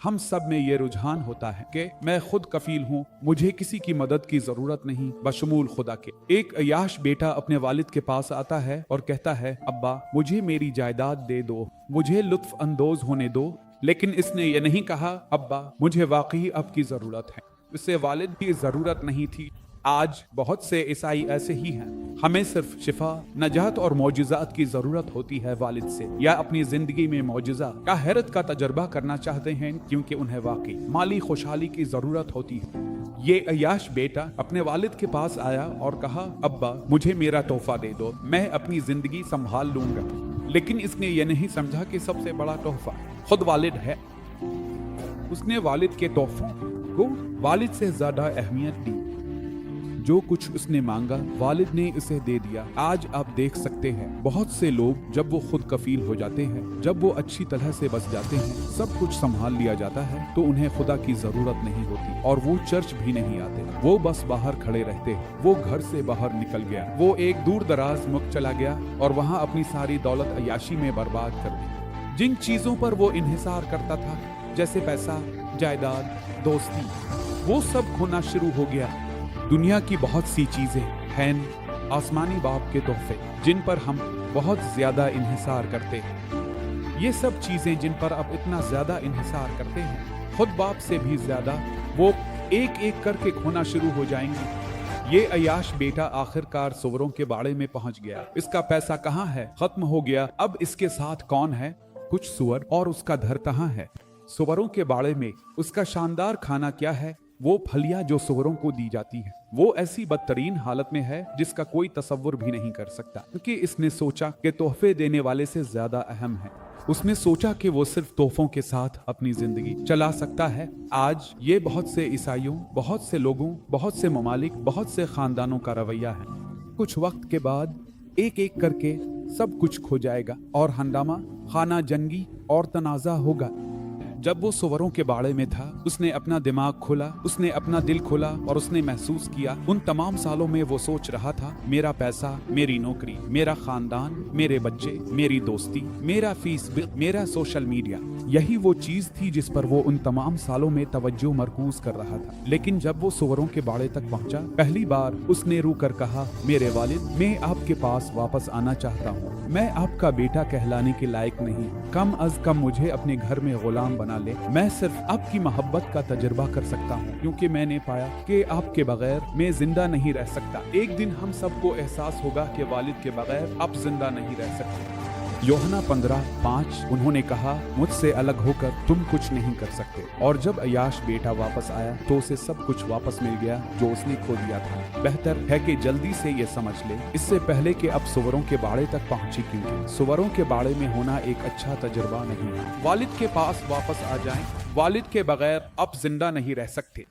हम सब में ये रुझान होता है कि मैं खुद कफील हूँ, मुझे किसी की मदद की जरूरत नहीं बशमूल खुदा के। एक अय्याश बेटा अपने वालिद के पास आता है और कहता है, अब्बा मुझे मेरी जायदाद दे दो, मुझे लुत्फ अंदोज होने दो। लेकिन इसने ये नहीं कहा, अब्बा मुझे वाकई आपकी जरूरत है। इसे वालिद की जरूरत नहीं थी। आज बहुत से ईसाई ऐसे ही हैं। हमें सिर्फ शिफा, नजात और मौजिज़ात की जरूरत होती है वालिद से, या अपनी जिंदगी में मौजिज़ा का हैरत का तजर्बा करना चाहते हैं क्योंकि उन्हें वाकई माली खुशहाली की जरूरत होती है। ये अय्याश बेटा अपने वालिद के पास आया और कहा, अब्बा मुझे मेरा तोहफा दे दो, मैं अपनी जिंदगी संभाल लूंगा। लेकिन इसने ये नहीं समझा कि सबसे बड़ा तोहफा खुद वालिद है। उसने वालिद के तोहफों को वालिद से ज्यादा अहमियत दी। जो कुछ उसने मांगा वालिद ने उसे दे दिया। आज आप देख सकते हैं बहुत से लोग जब वो खुद कफील हो जाते हैं, जब वो अच्छी तरह से बच जाते हैं, सब कुछ संभाल लिया जाता है, तो उन्हें खुदा की जरूरत नहीं होती और वो चर्च भी नहीं आते। वो बस बाहर खड़े रहते हैं। वो घर से बाहर निकल गया, वो एक दूर दराज मुल्क चला गया और वहाँ अपनी सारी दौलत अय्याशी में बर्बाद कर दी। जिन चीजों पर वो इन्हिसार करता था, जैसे पैसा, जायदाद, दोस्ती, वो सब खोना शुरू हो गया। दुनिया की बहुत सी चीजें हैं आसमानी बाप के तोहफे, जिन पर हम बहुत ज्यादा इन्हिसार करते हैं। ये सब चीजें जिन पर आप इतना ज्यादा इन्हिसार करते हैं, खुद बाप से भी ज्यादा वो एक एक करके खोना शुरू हो जाएंगे। ये अय्याश बेटा आखिरकार सुवरों के बाड़े में पहुंच गया। इसका पैसा कहाँ है? खत्म हो गया। अब इसके साथ कौन है? कुछ सुअर। और उसका घर कहाँ है? सुवरों के बाड़े में। उसका शानदार खाना क्या है? वो फलियां जो सुअरों को दी जाती है। वो ऐसी बदतरीन हालत में है जिसका कोई तसव्वुर भी नहीं कर सकता, क्योंकि इसने सोचा कि तोहफे देने वाले से ज्यादा अहम है। उसने सोचा कि वो सिर्फ तोहफों के साथ अपनी जिंदगी चला सकता है। आज ये बहुत से ईसाइयों, बहुत से लोगों, बहुत से ममालिक, बहुत से खानदानों का रवैया है। कुछ वक्त के बाद एक एक करके सब कुछ खो जाएगा और हंगामा, खाना जंगी और तनाज़ा होगा। जब वो सुवरों के बाड़े में था, उसने अपना दिमाग खोला, उसने अपना दिल खोला और उसने महसूस किया उन तमाम सालों में वो सोच रहा था, मेरा पैसा, मेरी नौकरी, मेरा खानदान, मेरे बच्चे, मेरी दोस्ती, मेरा फीस बिल, मेरा सोशल मीडिया, यही वो चीज थी जिस पर वो उन तमाम सालों में तवज्जो मरकूज कर रहा था। लेकिन जब वो सुवरों के बाड़े तक पहुंचा, पहली बार उसने रू कर कहा, मेरे वालिद, मैं आपके पास वापस आना चाहता हूँ। मैं आपका बेटा कहलाने के लायक नहीं, कम अज कम मुझे अपने घर में गुलाम बना ले। मैं सिर्फ आपकी मोहब्बत का तजुर्बा कर सकता हूँ, क्योंकि मैंने पाया कि आपके बगैर मैं जिंदा नहीं रह सकता। एक दिन हम सबको एहसास होगा कि वालिद के बगैर आप जिंदा नहीं रह सकते। यूहन्ना 15:5 उन्होंने कहा, मुझसे अलग होकर तुम कुछ नहीं कर सकते। और जब अय्याश बेटा वापस आया तो उसे सब कुछ वापस मिल गया जो उसने खो दिया था। बेहतर है कि जल्दी से ये समझ ले, इससे पहले कि अब सुवरों के बाड़े तक पहुंचे, क्योंकि सुवरों के बाड़े में होना एक अच्छा तजुर्बा नहीं है। वालिद के पास वापस आ जाएं, वालिद के बगैर अब जिंदा नहीं रह सकते।